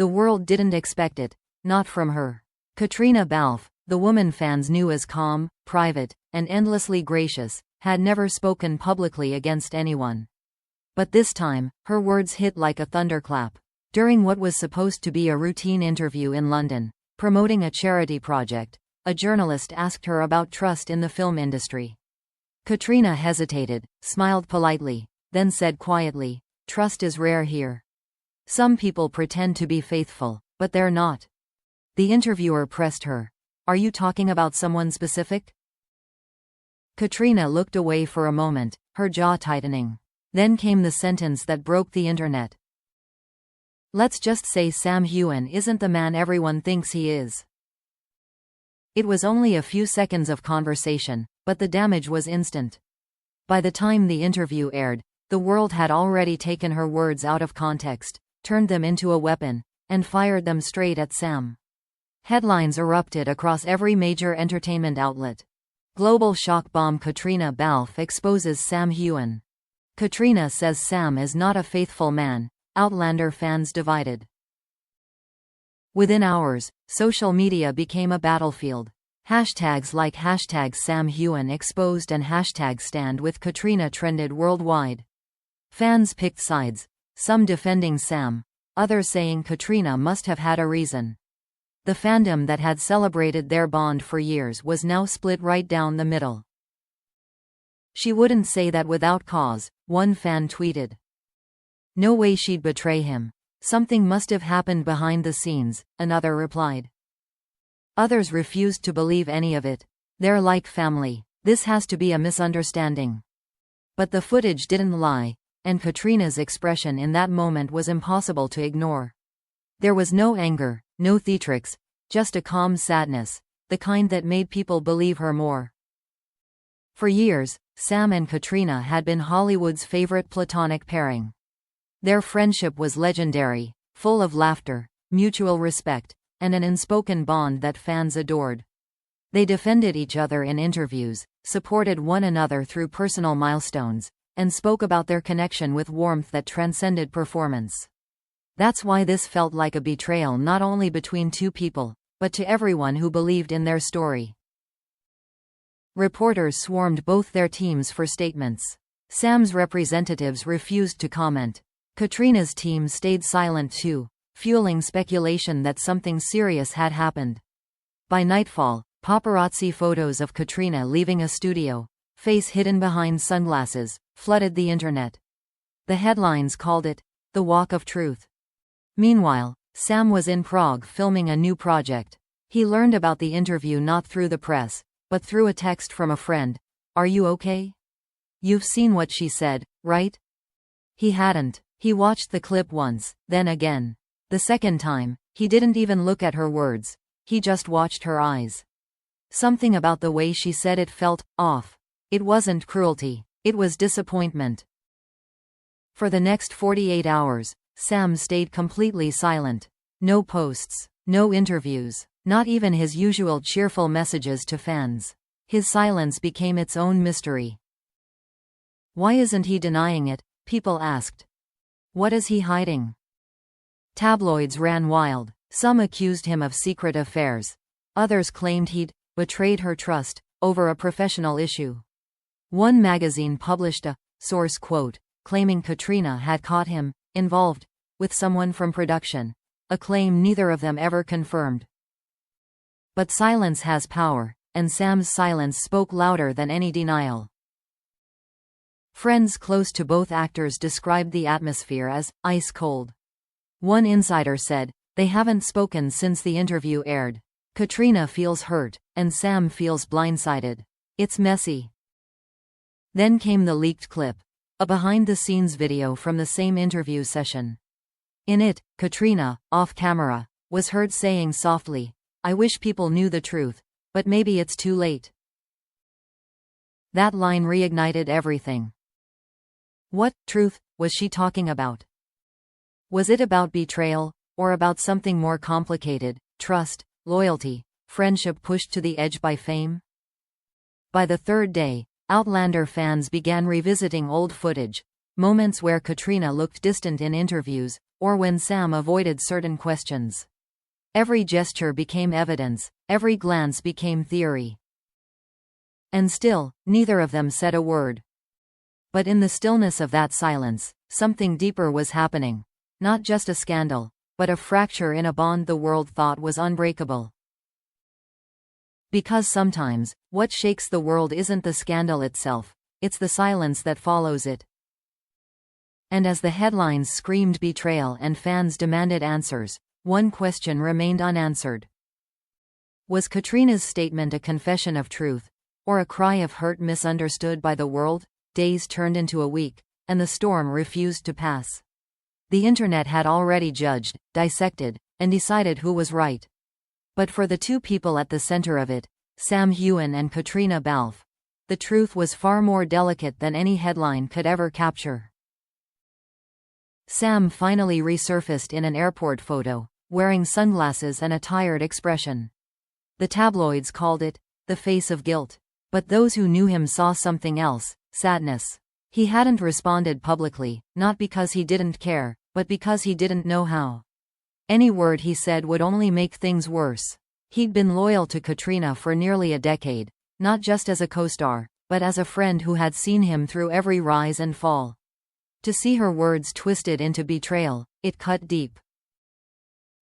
The world didn't expect it, not from her. Caitriona Balfe, the woman fans knew as calm, private, and endlessly gracious, had never spoken publicly against anyone. But this time, her words hit like a thunderclap. During what was supposed to be a routine interview in London, promoting a charity project, a journalist asked her about trust in the film industry. Caitriona hesitated, smiled politely, then said quietly, "Trust is rare here. Some people pretend to be faithful, but they're not." The interviewer pressed her. "Are you talking about someone specific?" Caitriona looked away for a moment, her jaw tightening. Then came the sentence that broke the internet. "Let's just say Sam Heughan isn't the man everyone thinks he is." It was only a few seconds of conversation, but the damage was instant. By the time the interview aired, the world had already taken her words out of context, turned them into a weapon, and fired them straight at Sam. Headlines erupted across every major entertainment outlet. Global shock bomb: Caitriona Balfe exposes Sam Heughan. Caitriona says Sam is not a faithful man. Outlander fans divided. Within hours, social media became a battlefield. Hashtags like #SamHeughan exposed and #Stand with Caitriona trended worldwide. Fans picked sides, some defending Sam, others saying Caitriona must have had a reason. The fandom that had celebrated their bond for years was now split right down the middle. "She wouldn't say that without cause," one fan tweeted. "No way she'd betray him. Something must have happened behind the scenes," another replied. Others refused to believe any of it. "They're like family. This has to be a misunderstanding." But the footage didn't lie, and Caitriona's expression in that moment was impossible to ignore. There was no anger, no theatrics, just a calm sadness, the kind that made people believe her more. For years, Sam and Caitriona had been Hollywood's favorite platonic pairing. Their friendship was legendary, full of laughter, mutual respect, and an unspoken bond that fans adored. They defended each other in interviews, supported one another through personal milestones, and spoke about their connection with warmth that transcended performance. That's why this felt like a betrayal not only between two people, but to everyone who believed in their story. Reporters swarmed both their teams for statements. Sam's representatives refused to comment. Caitriona's team stayed silent too, fueling speculation that something serious had happened. By nightfall, paparazzi photos of Caitriona leaving a studio, face hidden behind sunglasses, flooded the internet. The headlines called it the Walk of Truth. Meanwhile, Sam was in Prague filming a new project. He learned about the interview not through the press, but through a text from a friend. "Are you okay? You've seen what she said, right?" He hadn't. He watched the clip once, then again. The second time, he didn't even look at her words. He just watched her eyes. Something about the way she said it felt off. It wasn't cruelty. It was disappointment. For the next 48 hours, Sam stayed completely silent. No posts, no interviews, not even his usual cheerful messages to fans. His silence became its own mystery. Why isn't he denying it? People asked. What is he hiding? Tabloids ran wild. Some accused him of secret affairs. Others claimed he'd betrayed her trust over a professional issue. One magazine published a source quote, claiming Caitriona had caught him involved with someone from production, a claim neither of them ever confirmed. But silence has power, and Sam's silence spoke louder than any denial. Friends close to both actors described the atmosphere as ice cold. One insider said, "They haven't spoken since the interview aired. Caitriona feels hurt, and Sam feels blindsided. It's messy." Then came the leaked clip, a behind-the-scenes video from the same interview session. In it, Caitriona, off camera, was heard saying softly, "I wish people knew the truth, but maybe it's too late." That line reignited everything. What truth was she talking about? Was it about betrayal, or about something more complicated, trust, loyalty, friendship pushed to the edge by fame? By the third day, Outlander fans began revisiting old footage, moments where Caitriona looked distant in interviews, or when Sam avoided certain questions. Every gesture became evidence, every glance became theory. And still, neither of them said a word. But in the stillness of that silence, something deeper was happening. Not just a scandal, but a fracture in a bond the world thought was unbreakable. Because sometimes, what shakes the world isn't the scandal itself, it's the silence that follows it. And as the headlines screamed betrayal and fans demanded answers, one question remained unanswered. Was Caitriona's statement a confession of truth, or a cry of hurt misunderstood by the world? Days turned into a week, and the storm refused to pass. The internet had already judged, dissected, and decided who was right. But for the two people at the center of it, Sam Heughan and Caitriona Balfe, the truth was far more delicate than any headline could ever capture. Sam finally resurfaced in an airport photo, wearing sunglasses and a tired expression. The tabloids called it the face of guilt, but those who knew him saw something else: sadness. He hadn't responded publicly, not because he didn't care, but because he didn't know how. Any word he said would only make things worse. He'd been loyal to Caitriona for nearly a decade, not just as a co-star, but as a friend who had seen him through every rise and fall. To see her words twisted into betrayal, it cut deep.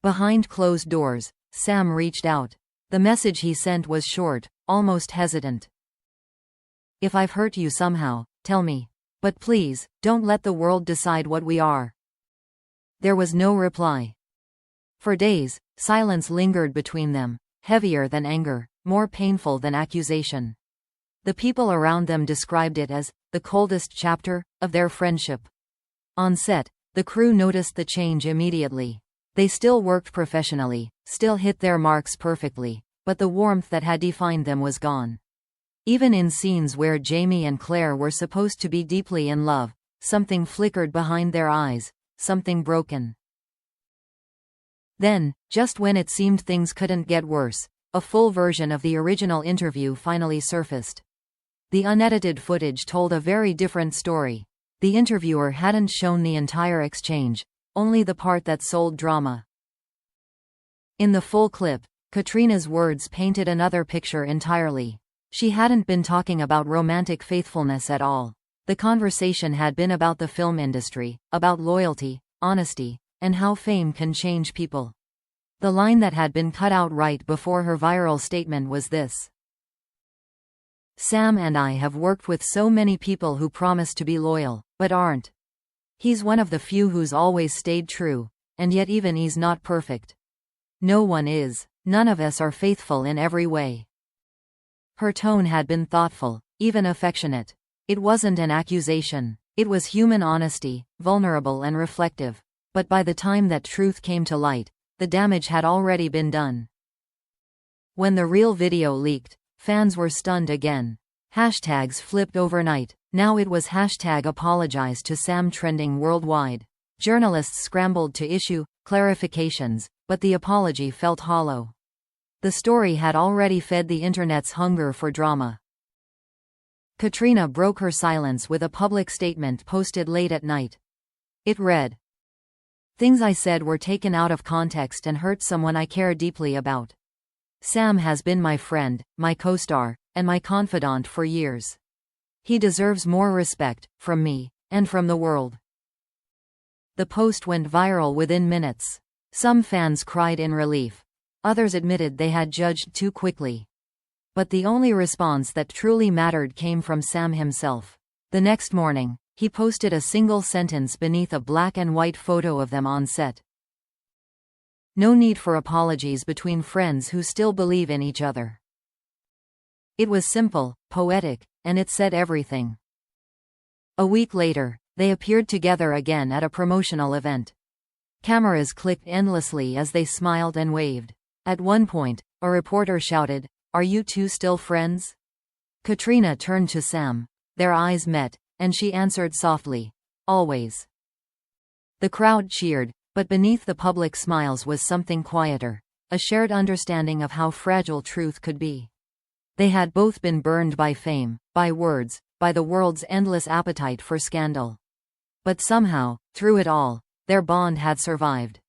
Behind closed doors, Sam reached out. The message he sent was short, almost hesitant. "If I've hurt you somehow, tell me. But please, don't let the world decide what we are." There was no reply. For days, silence lingered between them, heavier than anger, more painful than accusation. The people around them described it as the coldest chapter of their friendship. On set, the crew noticed the change immediately. They still worked professionally, still hit their marks perfectly, but the warmth that had defined them was gone. Even in scenes where Jamie and Claire were supposed to be deeply in love, something flickered behind their eyes, something broken. Then, just when it seemed things couldn't get worse, a full version of the original interview finally surfaced. The unedited footage told a very different story. The interviewer hadn't shown the entire exchange, only the part that sold drama. In the full clip, Caitriona's words painted another picture entirely. She hadn't been talking about romantic faithfulness at all. The conversation had been about the film industry, about loyalty, honesty, and how fame can change people. The line that had been cut out right before her viral statement was this: "Sam and I have worked with so many people who promise to be loyal, but aren't. He's one of the few who's always stayed true, and yet even he's not perfect. No one is. None of us are faithful in every way." Her tone had been thoughtful, even affectionate. It wasn't an accusation. It was human honesty, vulnerable and reflective. But by the time that truth came to light, the damage had already been done. When the real video leaked, fans were stunned again. Hashtags flipped overnight. Now it was #apologize to Sam trending worldwide. Journalists scrambled to issue clarifications, but the apology felt hollow. The story had already fed the internet's hunger for drama. Caitriona broke her silence with a public statement posted late at night. It read, "Things I said were taken out of context and hurt someone I care deeply about. Sam has been my friend, my co-star, and my confidant for years. He deserves more respect, from me, and from the world." The post went viral within minutes. Some fans cried in relief. Others admitted they had judged too quickly. But the only response that truly mattered came from Sam himself. The next morning, he posted a single sentence beneath a black and white photo of them on set. "No need for apologies between friends who still believe in each other." It was simple, poetic, and it said everything. A week later, they appeared together again at a promotional event. Cameras clicked endlessly as they smiled and waved. At one point, a reporter shouted, "Are you two still friends?" Caitriona turned to Sam. Their eyes met, and she answered softly, "Always." The crowd cheered, but beneath the public smiles was something quieter, a shared understanding of how fragile truth could be. They had both been burned by fame, by words, by the world's endless appetite for scandal. But somehow, through it all, Their bond had survived.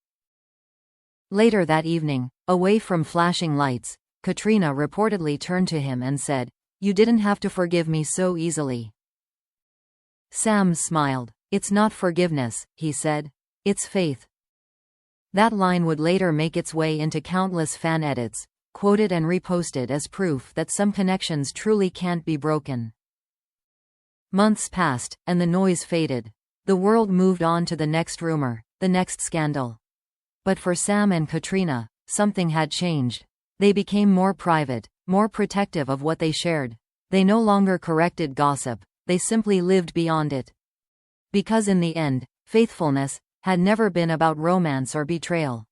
Later that evening, away from flashing lights, Caitriona reportedly turned to him and said, "You didn't have to forgive me so easily." Sam smiled. "It's not forgiveness," he said. "It's faith." That line would later make its way into countless fan edits, quoted and reposted as proof that some connections truly can't be broken. Months passed, and the noise faded. The world moved on to the next rumor, the next scandal. But for Sam and Caitriona, something had changed. They became more private, more protective of what they shared. They no longer corrected gossip, they simply lived beyond it. Because in the end, faithfulness had never been about romance or betrayal.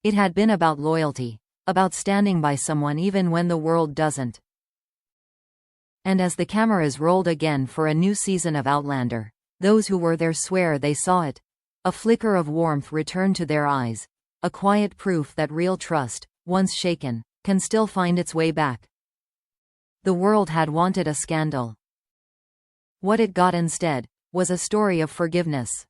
It had been about loyalty, about standing by someone even when the world doesn't. And as the cameras rolled again for a new season of Outlander, those who were there swear they saw it. A flicker of warmth returned to their eyes, a quiet proof that real trust, once shaken, can still find its way back. The world had wanted a scandal. What it got instead was a story of forgiveness.